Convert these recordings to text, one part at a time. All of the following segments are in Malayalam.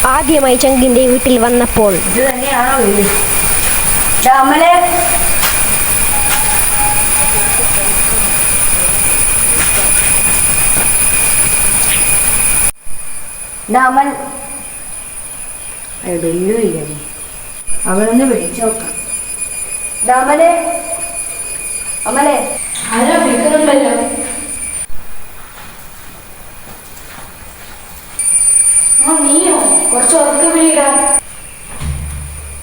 ആദ്യമായി ചങ്കിന്റെ വീട്ടിൽ വന്നപ്പോൾ ഇത് തന്നെയാണോ വീട്? അമലേ, അമൽ വെല്ലുമില്ല, അവളൊന്ന് വിളിച്ചു നോക്കാം. അമലേ, അമലേ, ആരോ വിളിക്കുന്നുണ്ടല്ലോ. ആ നീയോ? കുറച്ച് ഉറക്കെ വിളിയിടാ.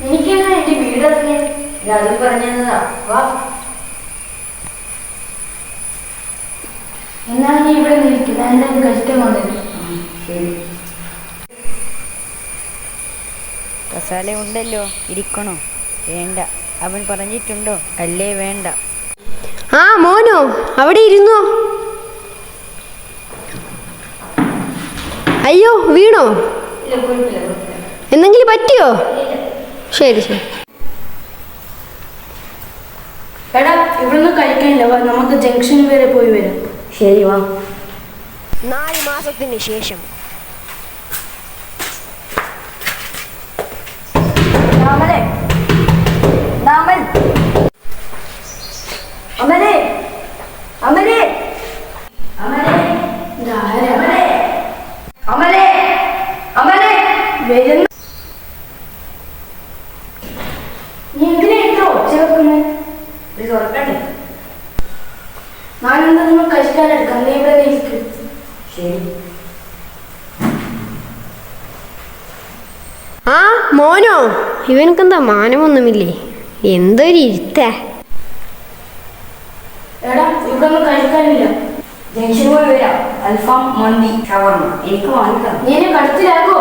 എനിക്കെന്നാ എന്റെ വീടറിഞ്ഞ്? അതും പറഞ്ഞതാ. വാ. എന്നാ നീ ഇവിടെ നിൽക്കുന്ന എന്റെ കഷ്ടമുണ്ട്. ശരി. കസാല ഉണ്ടല്ലോ, ഇരിക്കണോ? വേണ്ട. അവൻ പറഞ്ഞിട്ടുണ്ടോ? അല്ലേ വേണ്ട. ആ മോനോ, അവിടെ ഇരുന്നോ. അയ്യോ, വീണോ? ഇല്ല, കുഴപ്പമില്ല. എന്തെങ്കിലും പറ്റിയോ? ശരി ശരി. എടാ, ഇവിടുന്ന് കഴിക്കാനില്ല, നമുക്ക് ജംഗ്ഷൻ വരെ പോയി വരാം. ശരി, വാ. 4 മാസത്തിന് ശേഷം അമലേ, അമൽ, അമലേ, അമലേ, അമലേ, ഇതാരാ? അമലേ, അമലേ, അമലേ, വരുന്ന നീ എന്തിനാ ഇത്ര ഒച്ച വെക്കുന്നത്? ഇത് തുറക്കണ്ടേ? ഞാനെന്താ നിങ്ങൾ കഴിക്കാനെടുക്കാം, നീ ഇവിടെ നിൽക്ക്. ശരി. ആ മോനോ, ഇവനക്കെന്താ മാനമൊന്നുമില്ലേ? എന്തൊരു ഇരുത്തേ. എടാ, ഇവിടെ ഒന്നും കഴിക്കാനില്ല. ജംഗ്ഷൻ പോയി വരാം. അൽഫാം, മന്തി, ഷവർമ എനിക്ക് വാങ്ങിക്കാം. നീ എന്നെ കടത്തിലാക്കോ?